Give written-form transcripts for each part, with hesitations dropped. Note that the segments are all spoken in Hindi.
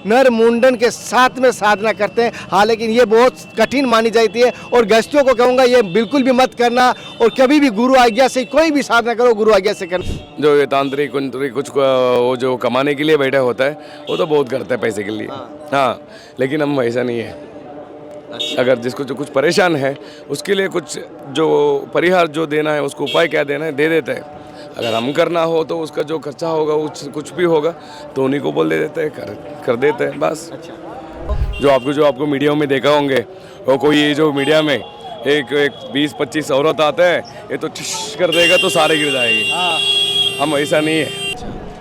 नर मुंडन के साथ में साधना करते हैं। हालांकि ये बहुत कठिन मानी जाती है और गृहस्थियों को कहूँगा ये बिल्कुल भी मत करना और कभी भी गुरु आज्ञा से कोई भी साधना करो, गुरु आज्ञा से करना। जो ये तांत्रिक कुछ वो जो कमाने के लिए बैठा होता है वो तो बहुत करता है पैसे के लिए। हाँ, लेकिन हम वैसा नहीं है। अगर जिसको जो कुछ परेशान है उसके लिए कुछ जो परिहार जो देना है, उसको उपाय क्या देना है दे देते हैं। अगर हम करना हो तो उसका जो खर्चा होगा कुछ भी होगा तो उन्हीं को बोल दे देते हैं, कर देते हैं बस। जो आपको मीडिया में देखा होंगे, वो कोई ये जो मीडिया में एक 20-25 औरत आते हैं, ये तो ठिश कर देगा तो सारे गिर जाएंगे। हम ऐसा नहीं है।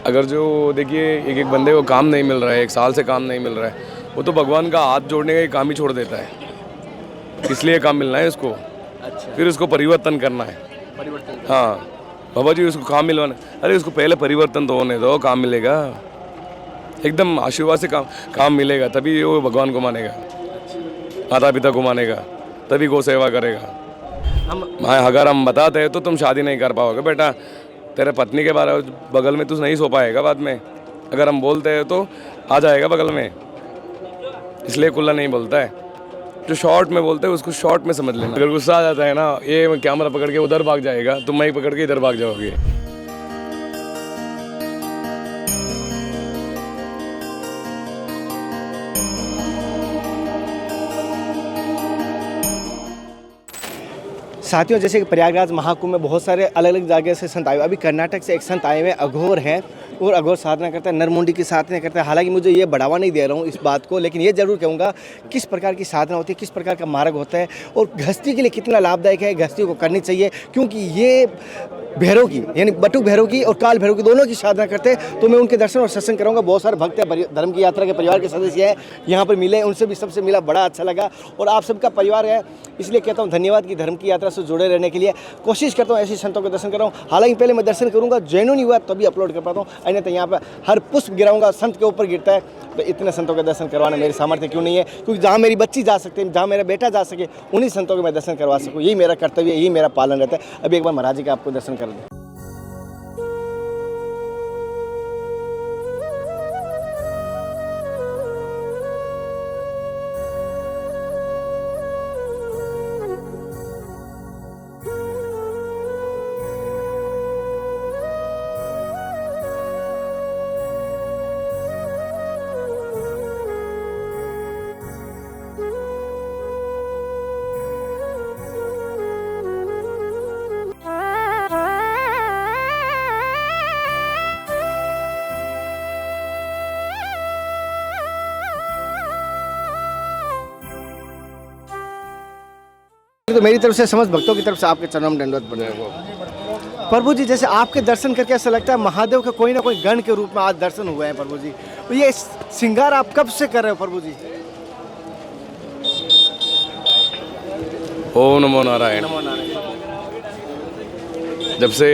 अगर जो देखिए एक बंदे को काम नहीं मिल रहा है, 1 साल से काम नहीं मिल रहा है, वो तो भगवान का हाथ जोड़ने का काम ही छोड़ देता है। इसलिए काम मिलना है उसको। फिर उसको परिवर्तन करना है। हाँ बाबा जी, उसको काम मिलवाना। अरे उसको पहले परिवर्तन तो होने दो, काम मिलेगा। एकदम आशीर्वाद से काम मिलेगा, तभी वो भगवान को मानेगा, माता पिता को मानेगा, तभी गौ सेवा करेगा। अगर हम बताते हैं तो तुम शादी नहीं कर पाओगे बेटा, तेरे पत्नी के बारे बगल में तू नहीं सो पाएगा बाद में। अगर हम बोलते हैं तो आ जाएगा बगल में, इसलिए खुला नहीं बोलता है। जो शॉर्ट में बोलते हैं उसको शॉर्ट में समझ लेना। अगर गुस्सा आ जाता है ना, ये कैमरा पकड़ के उधर भाग जाएगा, तुम मैं पकड़ के इधर भाग जाओगे। साथियों, जैसे कि प्रयागराज महाकुंभ में बहुत सारे अलग अलग जगह से संत आए। अभी कर्नाटक से एक संत आए हुए अघोर हैं और अघोर साधना करते हैं, नरमुंडी की साधना करते हैं। हालांकि मुझे ये बढ़ावा नहीं दे रहा हूँ इस बात को, लेकिन ये जरूर कहूँगा किस प्रकार की साधना होती है, किस प्रकार का मार्ग होता है और गृहस्थी के लिए कितना लाभदायक है, गृहस्थियों को करनी चाहिए। क्योंकि ये भैरव की यानी बटुक भैरव की और काल भैरव की दोनों की साधना करते हैं। तो मैं उनके दर्शन और सत्संग करूँगा। बहुत सारे भक्त धर्म की यात्रा के परिवार के सदस्य हैं, यहाँ पर मिले, उनसे भी सबसे मिला, बड़ा अच्छा लगा। और आप सबका परिवार है, इसलिए कहता हूँ धन्यवाद कि धर्म की यात्रा से जुड़े रहने के लिए कोशिश करता हूँ, ऐसे संतों के दर्शन कर रहा हूँ। हालांकि पहले मैं दर्शन करूँगा, जेन्युइन हुआ तभी अपलोड कर पाता हूँ। अन्यथा यहाँ पर हर पुष्प गिराऊंगा संत के ऊपर गिरता है, तो इतने संतों के दर्शन करवाना मेरे सामर्थ्य क्यों नहीं है। क्योंकि जहाँ मेरी बच्ची जा सकती है, जहाँ मेरा बेटा जा सके, उन्हीं संतों के मैं दर्शन करवा सकूँ, यही मेरा कर्तव्य, यही मेरा पालन रहता है। अभी एक बार महाराज जी का आपको दर्शन कर दें। तो मेरी तरफ से समस्त भक्तों की तरफ से आपके चरणों में दंडवत बने हो। प्रभु जी, जैसे आपके दर्शन करके ऐसा लगता है महादेव के कोई ना कोई गण के रूप में आज दर्शन हुए हैं प्रभु जी। तो ये श्रृंगार आप कब से कर रहे हो प्रभु जी? ओम नमो नारायण। जब से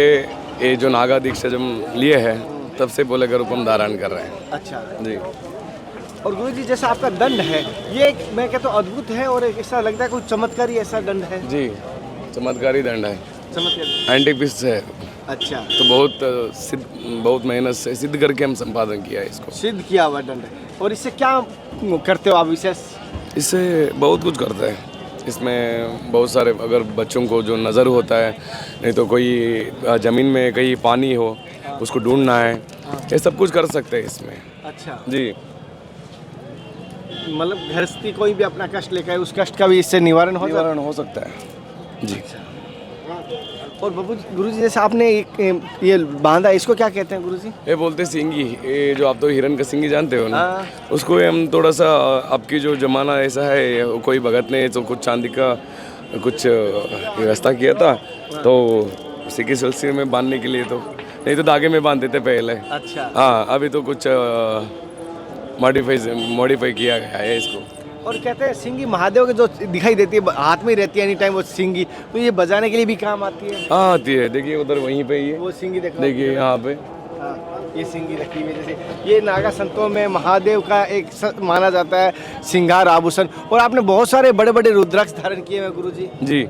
ये जो नागा दीक्षा जब लिए है तब से बोले का रूप हम धारण कर रहे हैं। अच्छा जी। और गुरु जी, जैसा आपका दंड है, ये मैं कहता हूँ अद्भुत है और ऐसा लगता है कोई चमत्कारी ऐसा दंड है। जी, चमत्कारी दंड है, चमत्कारी एंटीक पीस है। अच्छा, तो बहुत मेहनत से सिद्ध करके हम संपादन किया है इसको। सिद्ध किया हुआ दंड है। और इससे क्या करते हो आप विशेष? इससे बहुत कुछ करते हैं। इसमें बहुत सारे, अगर बच्चों को जो नज़र होता है, नहीं तो कोई ज़मीन में कहीं पानी हो उसको ढूंढना है, ये सब कुछ कर सकते हैं इसमें। अच्छा जी, मतलब गृहस्थी कोई भी अपना कष्ट लेकर उस कष्ट का भी इससे निवारण हो सकता है। जी। और बाबू गुरु जी, जैसे आपने ये बांधा, इसको क्या कहते हैं गुरु जी? ये बोलते सिंगी, ये जो आप तो हिरन का सिंगी जानते हो ना, उसको हम थोड़ा सा, आपकी जो जमाना ऐसा है, कोई भगत ने तो कुछ चांदी का कुछ व्यवस्था किया था, तो उसी के सिलसिले में बांधने के लिए, तो नहीं तो धागे में बांधते थे पहले। अच्छा। हाँ, अभी तो कुछ मॉडिफाई किया गया है इसको। और कहते हैं सिंगी महादेव के जो दिखाई देती है, हाथ में ही रहती है एनी टाइम वो सिंगी, तो ये बजाने के लिए भी काम आती है। हाँ, आती है। देखिए उधर वहीं पे ही वो सिंगी देखिए यहाँ पे। हाँ, ये सिंगी रखी हुई है। जैसे ये नागा संतों में महादेव का एक माना जाता है श्रृंगार आभूषण। और आपने बहुत सारे बड़े बड़े रुद्राक्ष धारण किए हैं गुरु जी। जी,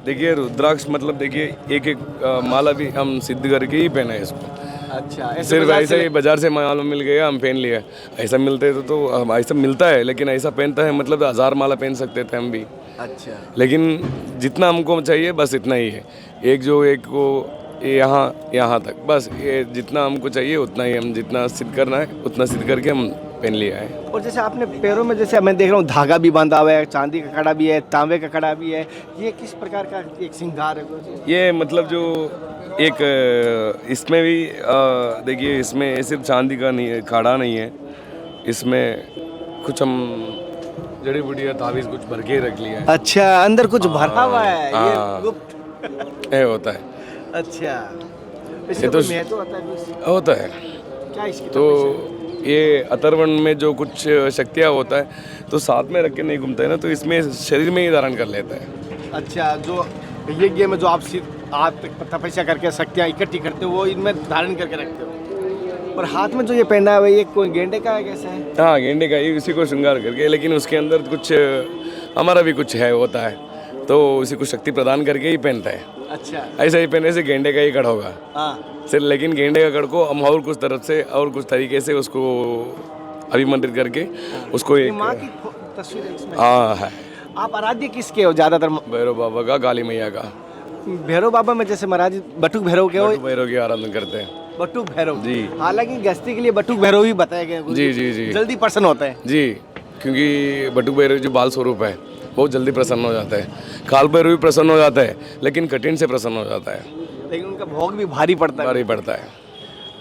देखिए रुद्राक्ष मतलब देखिए एक माला भी हम सिद्ध करके ही पहना है इसको। अच्छा, ऐसे सिर्फ बाजार ऐसे से ही बाजार से मालूम मिल गया, हम पहन लिया। ऐसा मिलते तो ऐसा मिलता है, लेकिन ऐसा पहनता है मतलब 1000 माला पहन सकते थे हम भी। अच्छा, लेकिन जितना हमको चाहिए बस इतना ही है। एक को यहाँ तक बस, ये जितना हमको चाहिए उतना ही, हम जितना सिद्ध करना है उतना सिद्ध करके हम पहन लिया है। और जैसे आपने पैरों में, जैसे मैं देख रहा हूँ धागा भी बांधा हुआ है, चांदी का कड़ा भी है, तांबे का कड़ा भी है, ये किस प्रकार का एक श्रृंगार है गुरुजी? ये मतलब जो एक इसमें भी देखिए, इसमें सिर्फ चांदी का नहीं है, खाड़ा नहीं है, इसमें कुछ हम जड़ी बूटियाँ ताबीज़ कुछ भर के रख लिया है। अच्छा, अंदर कुछ भरा हुआ है, ये हाँ। गुप्त। ये होता है, अच्छा, ये इससे तो कोई महत्व होता है कुछ? होता है। क्या इसकी तो ये अथर्वण में जो कुछ शक्तियाँ होता है तो साथ में रख के नहीं घूमता है ना, तो इसमें शरीर में ही धारण कर लेता है। अच्छा, जो यज्ञ में जो आप तपस्या करके शक्तियाँ इकट्ठी करते हो वो इनमें धारण करके रखते हो। और हाथ में जो ये पहना है ये कोई गेंडे का है, कैसा है? हाँ, गेंडे का ही, उसी को श्रृंगार करके, लेकिन उसके अंदर कुछ हमारा भी कुछ है होता है, तो उसी को शक्ति प्रदान करके ही पहनता है। अच्छा, ऐसा ही पहनने से गेंडे का ही कड़ होगा हाँ, सिर्फ, लेकिन गेंडे का कड़ को हम और कुछ तरफ से और कुछ तरीके से उसको अभिमंत्रित करके उसको ये एक माँ की तस्वीर है इसमें। हाँ है, आप आराध्य किसके हो ज़्यादातर? भैरव बाबा का, काली मैया का। भैरव बाबा में जैसे महाराज बटुक भैरव के हो, भट्टू भैरव की आराधना करते हैं। बटुक भैरव जी। हालांकि गस्ती के लिए बटुक भैरव ही बताया गया है। जी जी जी जल्दी प्रसन्न होता है। जी, क्योंकि बटुक भैरव जो बाल स्वरूप है बहुत जल्दी प्रसन्न हो जाता है। काल भैरव भी प्रसन्न हो जाता है, लेकिन कठिन से प्रसन्न हो जाता है, लेकिन उनका भोग भी भारी पड़ता है। भारी पड़ता है।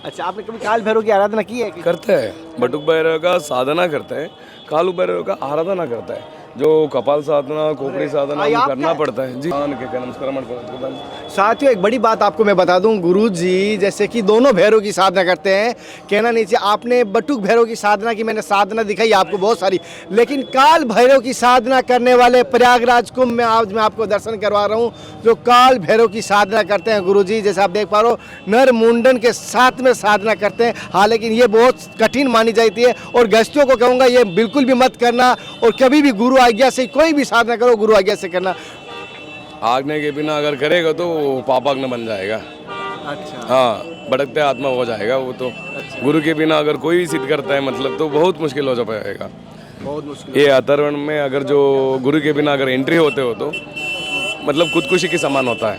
अच्छा, आपने कभी काल भैरव की आराधना की है कि? करता है, बटुक भैरव का साधना करता है, कालू भैरव का आराधना करता है। जो कपाल साधना, खोपड़ी साधना आप करना क्या? पड़ता है। जी, नमस्कार। साथियों, एक बड़ी बात आपको मैं बता दूं, गुरुजी जैसे कि दोनों भैरव की साधना करते हैं, कहना नहीं चाहिए। आपने बटुक भैरव की साधना की, मैंने साधना दिखाई आपको बहुत सारी, लेकिन काल भैरव की साधना करने वाले प्रयागराज कुंभ में आज मैं आपको दर्शन करवा रहा हूं, जो काल भैरव की साधना करते हैं गुरुजी। जैसे आप देख पा रहे हो, नर मुंडन के साथ में साधना करते हैं। हाँ, लेकिन ये बहुत कठिन मानी जाती है, और गृहस्थियों को कहूँगा ये बिल्कुल भी मत करना, और कभी भी गुरु आज्ञा से कोई भी साधना करो, गुरु आज्ञा से करना। आज्ञा के बिना अगर करेगा तो वो पापाग्नि बन जाएगा। अच्छा, हाँ, भटकते आत्मा हो जाएगा वो तो। गुरु के बिना अगर कोई भी सिद्ध करता है मतलब तो बहुत मुश्किल हो जाएगा। बहुत मुश्किल। ये अथर्वण में अगर जो गुरु के बिना अगर एंट्री होते हो तो मतलब खुदकुशी के समान होता है।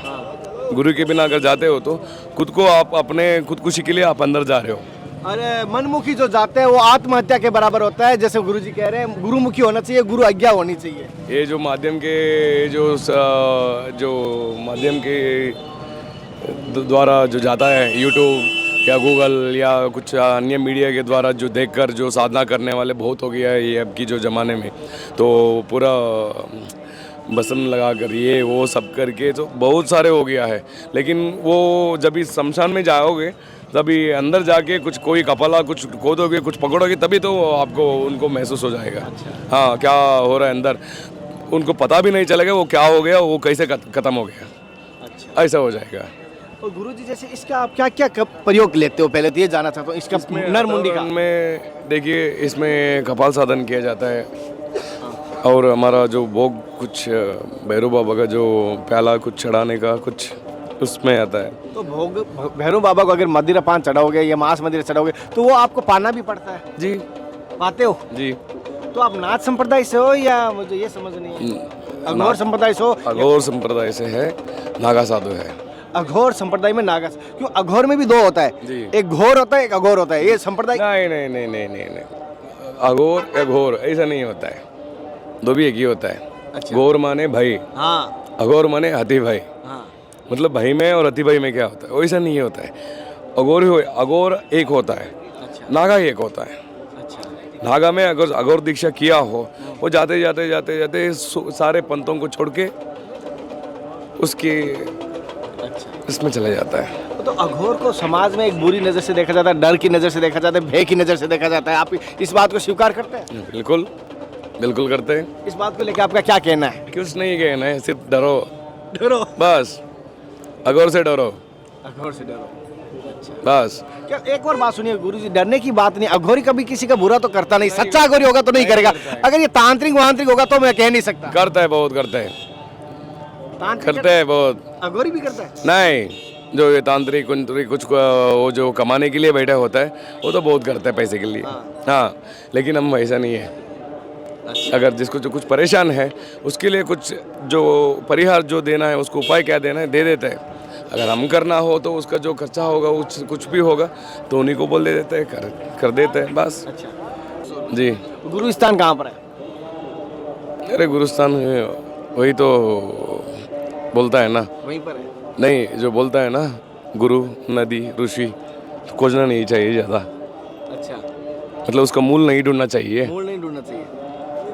गुरु के बिना अगर जाते हो तो खुद को आप अपने खुदकुशी के लिए आप अंदर जा रहे हो। अरे, मनमुखी जो जाते हैं वो आत्महत्या के बराबर होता है। जैसे गुरुजी कह रहे हैं, गुरुमुखी होना चाहिए, गुरु आज्ञा होनी चाहिए। ये जो माध्यम के जो माध्यम के द्वारा जो जाता है, यूट्यूब या गूगल या कुछ अन्य मीडिया के द्वारा जो देखकर जो साधना करने वाले बहुत हो गया है ये अब की जो ज़माने में, तो पूरा बसन लगा कर ये वो सब करके तो बहुत सारे हो गया है। लेकिन वो जब इस शमशान में जाओगे तभी अंदर जाके कुछ कोई कपाला कुछ खोदोगे, कुछ पकड़ोगे, तभी तो आपको उनको महसूस हो जाएगा। हाँ, क्या हो रहा है अंदर, उनको पता भी नहीं चलेगा वो क्या हो गया, वो कैसे ख़त्म हो गया। अच्छा, ऐसा हो जाएगा। और गुरुजी जैसे इसका आप क्या क्या प्रयोग लेते हो, पहले तो ये जाना चाहता हूँ इसका नर मुंडी का। में देखिए, इसमें कपाल साधन किया जाता है, और हमारा जो भोग कुछ भैरव बाबा का जो प्याला कुछ चढ़ाने का कुछ उसमें आता है। तो भोग भैरव बाबा को अगर मदिरा पान चढ़ाओगे या मांस मदिरा चढ़ाओगे तो वो आपको पाना भी पड़ता है? जी, पाते हो? जी। तो आप नाथ संप्रदाय से हो या मुझे ये समझ नहीं है? अघोर संप्रदाय से हो? अघोर संप्रदाय से है, नागा साधु है। अघोर संप्रदाय में नागा, क्यों अघोर में भी दो होता है? जी। एक घोर होता है, एक अघोर होता है। ये संप्रदाय नहीं नहीं नहीं नहीं नहीं नहीं, अघोर या घोर ऐसा नहीं होता है, दो भी एक ही होता है। अच्छा। घोर माने भाई, हाँ, अघोर माने हाथी भाई। हाँ, मतलब भाई में और हाथी भाई में क्या होता है, वैसा नहीं होता है। अघोर एक होता है, अच्छा, नागा एक होता है। अच्छा, नागा में अगर अघोर दीक्षा किया हो, वो जाते जाते जाते जाते सारे पंथों को छोड़ के उसके अच्छा। इसमें चला जाता है। तो अघोर को समाज में एक बुरी नज़र से देखा जाता है, डर की नज़र से देखा जाता है, भय की नज़र से देखा जाता है। आप इस बात को स्वीकार करते हैं? बिल्कुल बिल्कुल करते हैं। इस बात को लेकर आपका क्या कहना है? कुछ नहीं कहना है, सिर्फ डरो, डरो, बस अघोर से डरो, अघोर से डरो। अच्छा, बस। क्या एक और बात सुनिए गुरुजी, डरने की बात नहीं। अघोरी कभी किसी का बुरा तो करता नहीं, सच्चा अघोरी होगा तो नहीं करेगा। अगर ये तांत्रिक वांत्रिक होगा तो मैं कह नहीं सकता। करता है, बहुत करता है, तांत्रिक करते हैं बहुत। अघोरी भी करता है? नहीं, जो ये तांत्रिक कुंत्रिक कुछ वो जो कमाने के लिए बैठा होता है वो तो बहुत करता है पैसे के लिए। हाँ, लेकिन हम वैसा नहीं है। अगर जिसको जो कुछ परेशान है उसके लिए कुछ जो परिहार जो देना है, उसको उपाय क्या देना है दे देते हैं। अगर हम करना हो तो उसका जो खर्चा होगा कुछ भी होगा तो उन्हीं को बोल दे देते हैं, कर देते हैं बस। अच्छा जी। गुरुस्थान कहाँ पर है? अरे गुरुस्थान वही तो बोलता है ना, वहीं पर है। नहीं जो बोलता है ना गुरु नदी ऋषि, तो खोजना नहीं चाहिए ज़्यादा, अच्छा, मतलब उसका मूल नहीं ढूंढना चाहिए। मूल नहीं ढूंढना चाहिए।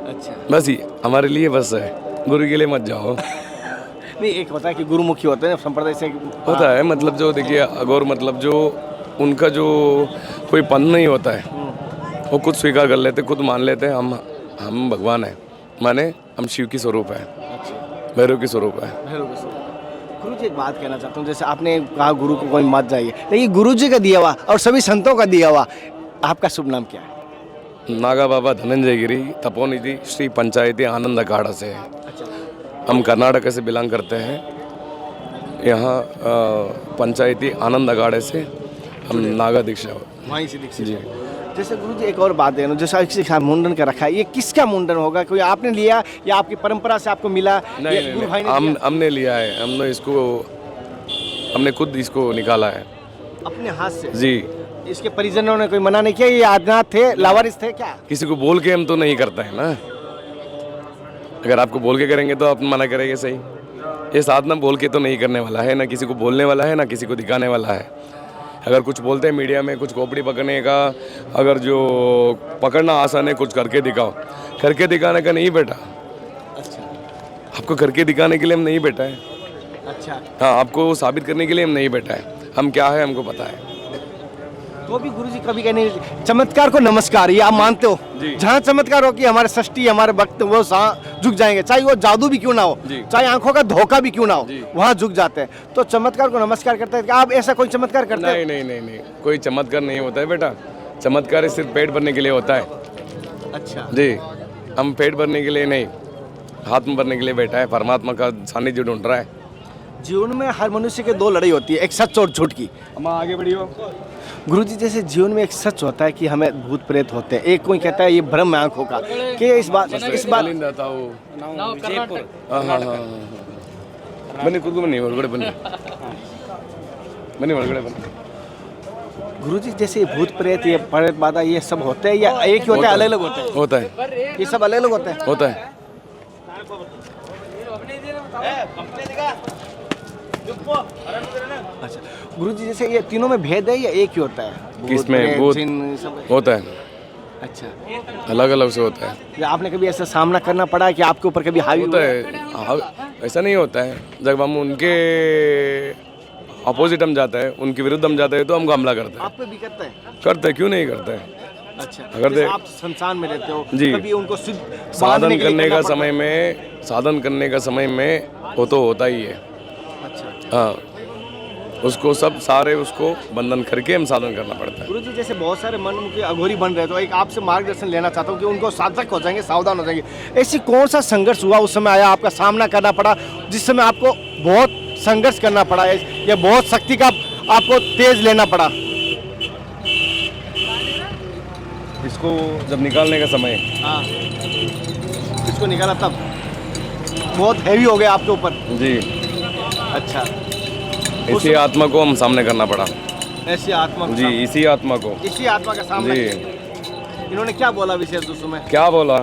अच्छा, बस ये हमारे लिए बस है, गुरु के लिए मत जाओ। नहीं एक होता है कि गुरुमुखी होते हैं संप्रदाय से होता है मतलब जो देखिए अगोर मतलब जो उनका जो कोई पंथ नहीं होता है वो खुद स्वीकार कर लेते, खुद मान लेते हैं हम भगवान हैं, माने हम शिव की स्वरूप है, अच्छा भैरव की स्वरूप है। गुरु जी एक बात कहना चाहता हूँ, जैसे आपने कहा गुरु को कोई मत जाइए, लेकिन गुरु जी का दिया हुआ और सभी संतों का दिया हुआ, आपका शुभ नाम क्या है? नागा बाबा धनंजय गिरी तपोनिधि श्री पंचायती आनंद अखाड़ा से है। हम कर्नाटक से बिलोंग करते हैं, यहाँ पंचायती आनंद अखाड़े से हम नागा दीक्षा वहीं से दीक्षित जी। हैं। जैसे गुरु जी एक और बात है ना, जैसा एक मुंडन का रखा है, ये किसका मुंडन होगा? कोई आपने लिया या आपकी परंपरा से आपको मिला? ये गुरु भाई ने दिया? हमने लिया है, हमने खुद इसको निकाला है अपने हाथ से जी। इसके परिजनों ने कोई मना नहीं किया? ये आदिनाथ थे, लावारिस थे क्या? किसी को बोल के हम तो नहीं करते हैं ना, अगर आपको बोल के करेंगे तो आप मना करेंगे सही। ये साधना बोल के तो नहीं करने वाला है, ना किसी को बोलने वाला है ना किसी को दिखाने वाला है। अगर कुछ बोलते हैं मीडिया में कुछ खोपड़ी पकड़ने का, अगर जो पकड़ना आसान है कुछ करके दिखाओ, करके दिखाने का नहीं बेटा। अच्छा आपको करके दिखाने के लिए हम नहीं बैठा है, अच्छा, हाँ आपको वो साबित करने के लिए हम नहीं बैठा है। हम क्या है हमको पता है। तो भी गुरु जी कभी कहने चमत्कार को नमस्कार, ये आप मानते हो? जी। जहाँ चमत्कार हो कि हमारे सृष्टि हमारे भक्त वो झुक जाएंगे, चाहे वो जादू भी क्यों ना हो, जी। चाहे आंखों का धोखा भी क्यों ना हो, जी। वहाँ झुक जाते हैं। तो चमत्कार को नमस्कार करते हैं, आप ऐसा कोई चमत्कार करते हैं? नहीं, कोई चमत्कार नहीं होता है बेटा। चमत्कार सिर्फ पेट भरने के लिए होता है। अच्छा जी, हम पेट भरने के लिए नहीं, हाथ में भरने के लिए बैठा है, परमात्मा का सानिध्य ढूंढ रहा है। जीवन में हर मनुष्य के दो लड़ाई होती है, एक सच और झूठ की। हम आगे बढ़ियो। गुरुजी जैसे जीवन में एक सच होता है कि हमें भूत प्रेत होते हैं, एक कोई कहता है ये भ्रम है आंखों का, कि इस बात था वो हाँ बन्नी खुद को बन्नी ಹೊರಗಡೆ बन्नी। गुरुजी जैसे भूत प्रेत ये प्रेत बाधा ये सब होते हैं या एक ही होते हैं, अलग अलग होते हैं? होता है, ये सब अलग अलग होते हैं? होता है। अच्छा गुरुजी जैसे ये तीनों में भेद है या एक ही होता है? किसमें? प्रेत, भूत जिन, सब? होता है, अच्छा, अलग अलग से होता है। या आपने कभी ऐसा सामना करना पड़ा है कि आपके ऊपर कभी हावी होता है, ऐसा नहीं होता है। जब हम उनके अपोजिट हम जाता है, उनके विरुद्ध हम जाते हैं तो हमको हमला करते हैं। आप पे भी करते हैं? करते हैं, क्यों नहीं करते हैं। अच्छा, अगर जैसे आप संसान में रहते हो जी, कभी उनको साधन करने का समय में, साधन करने का समय में वो तो होता ही है। अच्छा हाँ, उसको सब सारे उसको बंधन करके हम साधन करना पड़ता है। गुरुजी जैसे बहुत सारे मनमुखी अघोरी बन रहे, तो एक आपसे मार्गदर्शन लेना चाहता हूँ कि उनको साधक हो जाएंगे, सावधान हो जाएंगे। ऐसी कौन सा संघर्ष हुआ उस समय आया, आपका सामना करना पड़ा, जिस समय आपको बहुत संघर्ष करना पड़ा है या बहुत शक्ति का आपको तेज लेना पड़ा? इसको जब निकालने का समय, हाँ, इसको निकाला तब बहुत हैवी हो गया आपके ऊपर? जी, अच्छा, इसी आत्मा को हम सामने करना पड़ा। ऐसी आत्मा को जी, इसी आत्मा को, इसी आत्मा का सामना जी। किया। इन्होंने क्या बोला विशेष उस समय? क्या बोला?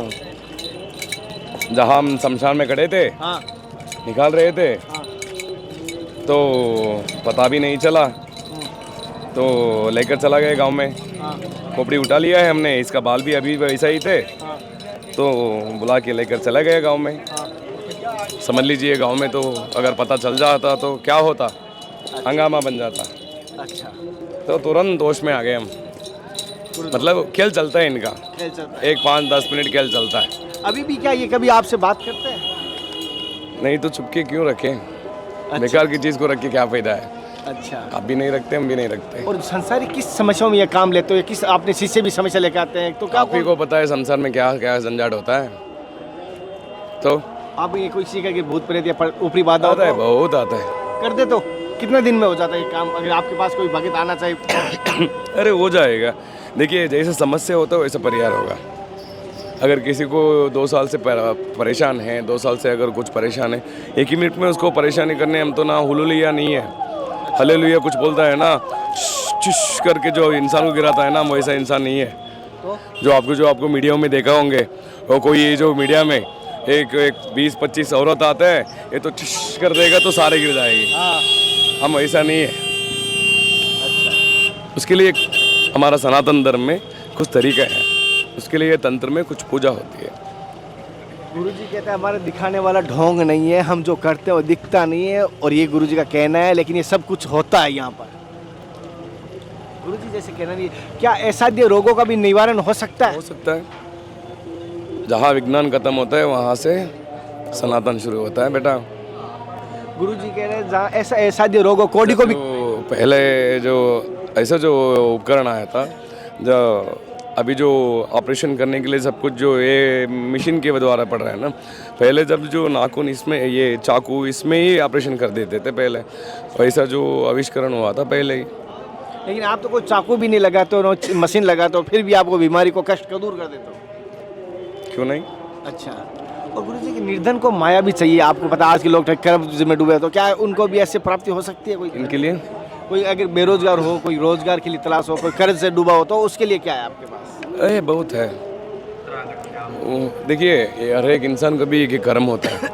जहाँ हम शमशान में खड़े थे, हाँ निकाल रहे थे, हाँ तो पता भी नहीं चला, तो लेकर चला गए गांव में। हाँ खोपड़ी उठा लिया है हमने, इसका बाल भी अभी वैसा ही थे, हाँ तो बुला के लेकर चला गए गांव में। हाँ। समझ लीजिए गांव में तो अगर पता चल जाता तो क्या होता, हंगामा बन जाता। अच्छा, तो तुरंत दोष में आ गए हम। मतलब खेल चलता है इनका, खेल चलता है। एक 5-10 मिनट खेल चलता है। अभी भी क्या ये कभी आपसे बात करते हैं? नहीं तो चुपके क्यों रखें, बेकार की चीज़ को रख के क्या फ़ायदा है। अच्छा, आप भी नहीं रखते, हम भी नहीं रखते। और संसारी किस समस्याओं में ये काम लेते हो, या किस आपने शीशे भी समस्या लेके आते हैं, तो क्या आप ही को पता है संसार में क्या क्या झंझाट होता है। तो आप ये कोई सीखा कि भूत प्रेत या ऊपरी बाधा आता है, हो बहुत आता है। कर दे तो कितने दिन में हो जाता है ये काम, अगर आपके पास कोई भगत आना चाहिए? अरे हो जाएगा। देखिए जैसे समस्या होता है वैसे परिहार होगा। अगर किसी को 2 साल से परेशान है, 2 साल से अगर कुछ परेशान है, 1 ही मिनट में उसको परेशानी करने हम तो ना हुलूलिया नहीं है, हलेलुया कुछ बोलता है ना, चिश करके जो इंसान को गिराता है ना, हम वैसा इंसान नहीं है। तो जो आपको मीडिया में देखा होंगे, वो कोई ये जो मीडिया में एक 20-25 औरत आता है, ये तो चिश कर देगा तो सारे गिर जाएंगे। हाँ, हम ऐसा नहीं है। अच्छा। उसके लिए हमारा सनातन धर्म में कुछ तरीका है, उसके लिए तंत्र में कुछ पूजा होती है। गुरुजी कहते हैं हमारे दिखाने वाला ढोंग नहीं है, हम जो करते हैं वो दिखता नहीं है, और ये गुरुजी का कहना है, लेकिन ये सब कुछ होता है यहाँ पर। गुरुजी जैसे कहना नहीं, क्या असाध्य रोगों का भी निवारण हो सकता है? हो सकता है। जहाँ विज्ञान खत्म होता है वहाँ से सनातन शुरू होता है बेटा। गुरुजी कह रहे हैं जहाँ ऐसा असाध्य रोगों कोडी को भी, तो पहले जो ऐसा जो उपकरण आया था, जो अभी जो ऑपरेशन करने के लिए सब कुछ जो ये मशीन के द्वारा पड़ रहा है ना, पहले जब जो नाखून इसमें, ये चाकू इसमें ही ऑपरेशन कर देते थे पहले, वैसा जो आविष्करण हुआ था पहले ही। लेकिन आप तो कोई चाकू भी नहीं लगाते हो, मशीन लगाते हो, फिर भी आपको बीमारी को कष्ट को दूर कर देते हो, क्यों नहीं? अच्छा। और गुरुजी की निर्धन को माया भी चाहिए, आपको पता आज के लोग कर्ज में डूबे, तो क्या उनको भी ऐसे प्राप्ति हो सकती है? कोई इनके लिए कोई अगर बेरोजगार हो, कोई रोजगार के लिए तलाश हो, कोई कर्ज से डूबा हो, तो उसके लिए क्या है आपके पास? अरे बहुत है। देखिए हर एक इंसान का भी एक कर्म होता है,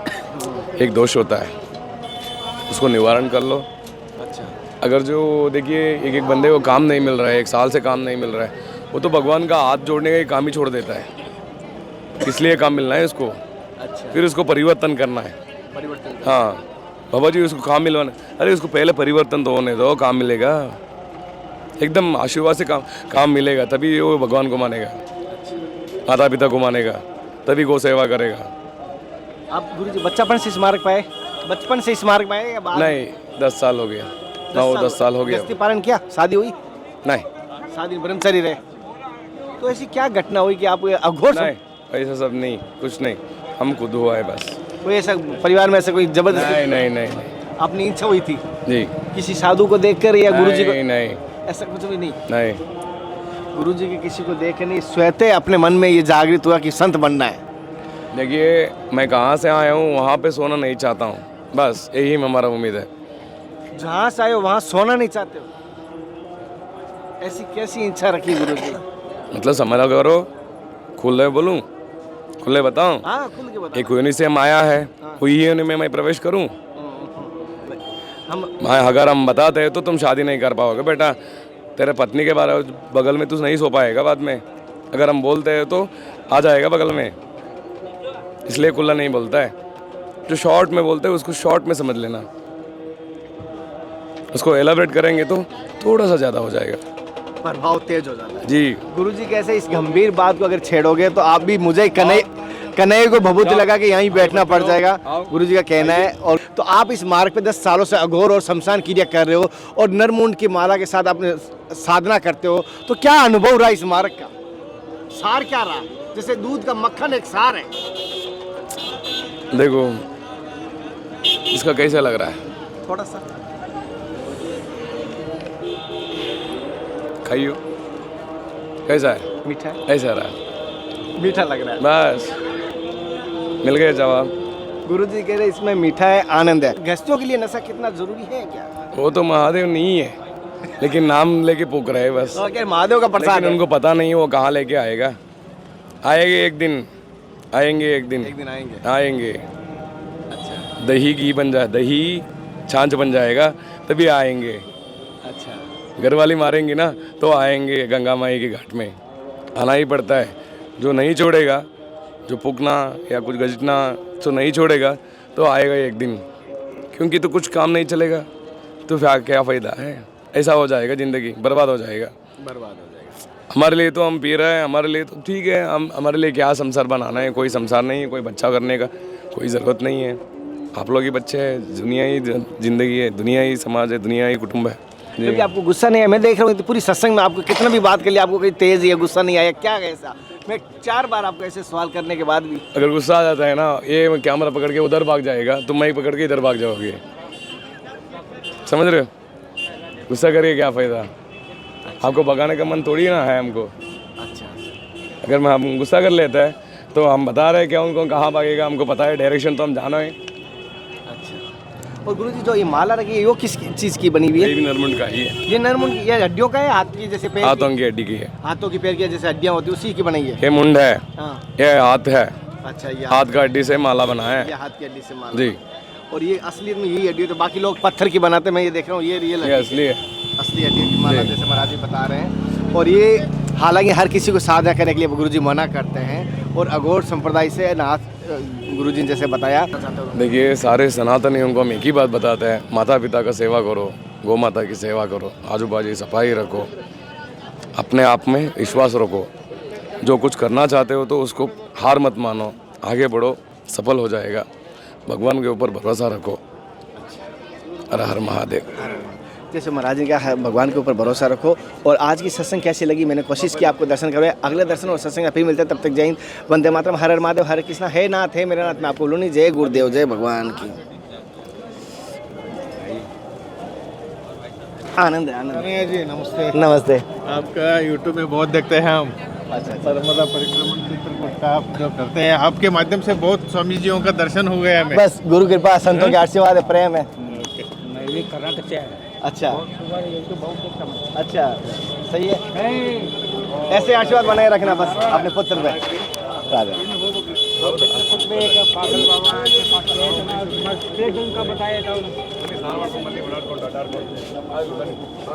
एक दोष होता है, उसको निवारण कर लो। अच्छा। अगर जो देखिए एक बंदे को काम नहीं मिल रहा है, 1 साल से काम नहीं मिल रहा है, वो तो भगवान का हाथ जोड़ने का ही काम ही छोड़ देता है। इसलिए काम मिलना है उसको, अच्छा, फिर उसको परिवर्तन करना है। परिवर्तन। हाँ बाबा जी, उसको काम मिलवाना, अरे उसको पहले परिवर्तन तो होने दो, काम मिलेगा। एकदम आशीर्वाद से काम मिलेगा, तभी वो भगवान को मानेगा, माता पिता को मानेगा, तभी गौ सेवा करेगा। आप गुरुजी बच्चापन से स्मारक पाए, बचपन से स्मारक पाए या बाद? नहीं, 10 साल हो गया, 9-10 साल हो गया। गृहस्थी पालन किया, शादी हुई? नहीं शादी ब्रह्मचारी रहे। तो ऐसी क्या घटना हुई कि आप अघोर नहीं, ऐसा सब नहीं, कुछ नहीं, हम खुद हुआ है बस। कोई ऐसा परिवार में ऐसा कोई जबरदस्ती नहीं नहीं नहीं नहीं अपनी इच्छा हुई थी जी, किसी साधु को देखकर या गुरुजी को? नहीं नहीं ऐसा कुछ भी नहीं। नहीं। गुरुजी के किसी को देख नहीं, स्वतः अपने मन में ये जागृत हुआ कि संत बनना है। देखिए मैं कहाँ से आया हूँ, वहाँ पे सोना नहीं चाहता हूँ, बस यही हमारा उम्मीद है। जहाँ से आए हो वहाँ सोना नहीं चाहते हो, ऐसी कैसी इच्छा रखी गुरुजी? मतलब समझ करो, खुले बोलूँ, खुले बताऊँ, हाँ खुल के बता। एक योनि से हम आया है, हुई योनि में मैं प्रवेश करूँ? हम अगर हम बताते हैं तो तुम शादी नहीं कर पाओगे बेटा, तेरे पत्नी के बारे बगल में तू नहीं सो पाएगा बाद में। अगर हम बोलते हैं तो आ जाएगा बगल में, इसलिए खुला नहीं बोलता है। जो शॉर्ट में बोलते हैं उसको शॉर्ट में समझ लेना, उसको एलाबरेट करेंगे तो थोड़ा सा ज़्यादा हो जाएगा, प्रभाव तेज हो जाता है। जी। गुरुजी कैसे इस गंभीर बात को अगर छेड़ोगे तो आप भी मुझे कन्हैया को भभूति लगा के यहीं बैठना पड़ जाएगा, गुरुजी का कहना है। और तो आप इस मार्ग पे 10 सालों से अघोर और शमशान क्रिया कर रहे हो और नरमुंड की माला के साथ आपने साधना करते हो, तो क्या अनुभव रहा इस मार्ग का? सार क्या रहा? जैसे दूध का मक्खन एक सार है। देखो इसका कैसा लग रहा है, थोड़ा सा खाइयो, कैसा है? मीठा है, ऐसा रहा, मीठा लग रहा है। बस मिल गया जवाब। गुरुजी कह रहे इसमें मीठा है, आनंद है। गृहस्थियों के लिए नशा कितना जरूरी है क्या? वो तो महादेव नहीं है, लेकिन नाम लेके पुक रहे हैं बस। और क्या महादेव का प्रसाद लेकिन है? उनको पता नहीं वो कहाँ लेके आएगा। आएंगे एक दिन, आएंगे एक दिन, एक दिन आएंगे। आएंगे। अच्छा दही घी बन जाए, दही छाछ बन जाएगा तभी आएंगे। अच्छा। घर वाली मारेंगी ना तो आएंगे, गंगा माई के घाट में आना ही पड़ता है। जो नहीं छोड़ेगा, जो पुकना या कुछ गजटना तो नहीं छोड़ेगा तो आएगा एक दिन, क्योंकि तो कुछ काम नहीं चलेगा तो फिर क्या फ़ायदा है। ऐसा हो जाएगा, ज़िंदगी बर्बाद हो जाएगा, बर्बाद हो जाएगा। हमारे लिए तो हम पी रहे हैं, हमारे लिए तो ठीक है, हम हमारे लिए क्या संसार बनाना है, कोई संसार नहीं है, कोई बच्चा करने का कोई ज़रूरत नहीं है। आप लोग ही बच्चे हैं, दुनिया ही ज़िंदगी है, दुनिया ही समाज है, दुनिया ही कुटुंब है। क्योंकि आपको गुस्सा नहीं है, मैं देख रहा हूँ पूरी सत्संग में आपको कितना भी बात कर लिया, आपको कोई तेज या गुस्सा नहीं आया क्या ऐसा? मैं 4 बार आपको ऐसे सवाल करने के बाद भी अगर गुस्सा आ जाता है ना, ये कैमरा पकड़ के उधर भाग जाएगा, तुम मैं पकड़ के इधर भाग जाओगे। समझ रहे हो? गुस्सा करिए क्या फ़ायदा, आपको भगाने का मन थोड़ी ना है हमको। अच्छा अगर हम गुस्सा कर लेते हैं तो हम बता रहे हैं क्या उनको कहाँ भागेगा, हमको पता है डायरेक्शन तो हम जाना है। अच्छा। और गुरुजी जो ये माला रखी है वो किस चीज़ की बनी हुई ये है? भी नरमुंड का ही है, ये नरमुंड की, ये हड्डियों का है, हाथ की जैसे पैर हाथों की हड्डी की है। हाथों की पैर की जैसे हड्डियाँ होती है उसी की बनाई है। ये मुंड है, हाँ ये हाथ है, अच्छा ये हाथ का हड्डी से माला बना है ये हाथ की हड्डी से माला। जी। और ये असलियत में यही हड्डी, तो बाकी लोग पत्थर की बनाते हैं, मैं ये देख रहा हूँ ये रियल ये असली है। असली हड्डी की माला जी। जैसे महाराज जी बता रहे हैं। और ये हालांकि हर किसी को साझा करने के लिए गुरुजी मना करते हैं, और अघोर संप्रदाय से नाथ गुरुजी ने जैसे बताया। देखिए सारे सनातनियों को हम एक ही बात बताते हैं, माता पिता का सेवा करो, गौ माता की सेवा करो, आजू बाजू सफाई रखो, अपने आप में विश्वास रखो, जो कुछ करना चाहते हो तो उसको हार मत मानो, आगे बढ़ो, सफल हो जाएगा। भगवान के ऊपर भरोसा रखो। हर हर महादेव। जैसे महाराज ने कहा भगवान के ऊपर भरोसा रखो। और आज की सत्संग कैसी लगी, मैंने कोशिश की आपको दर्शन करवाए। अगले दर्शन और सत्संग फिर मिलते हैं, तब तक जय हिंद, वंदे मातरम, हर हर महादेव, हरे कृष्णा, हे नाथ है मेरा नाथ, मैं आपको बोलूँ नहीं, जय गुरुदेव, जय भगवान की। आनंद है आनंद। अरे जी नमस्ते। नमस्ते। आपका यूट्यूब में बहुत देखते हैं हम। अच्छा नर्मदा परिक्रमण चित्रकूट का आप जो करते हैं, आपके माध्यम से बहुत स्वामी जियों का दर्शन हो गया हमें। बस गुरु कृपा, संतों के आशीर्वाद है, प्रेम है। मैं भी कर्नाटक से आया। अच्छा अच्छा सही है, ऐसे आशीर्वाद बनाए रखना बस अपने पुत्र पे। राधे। पागल बाबा के पास बताया था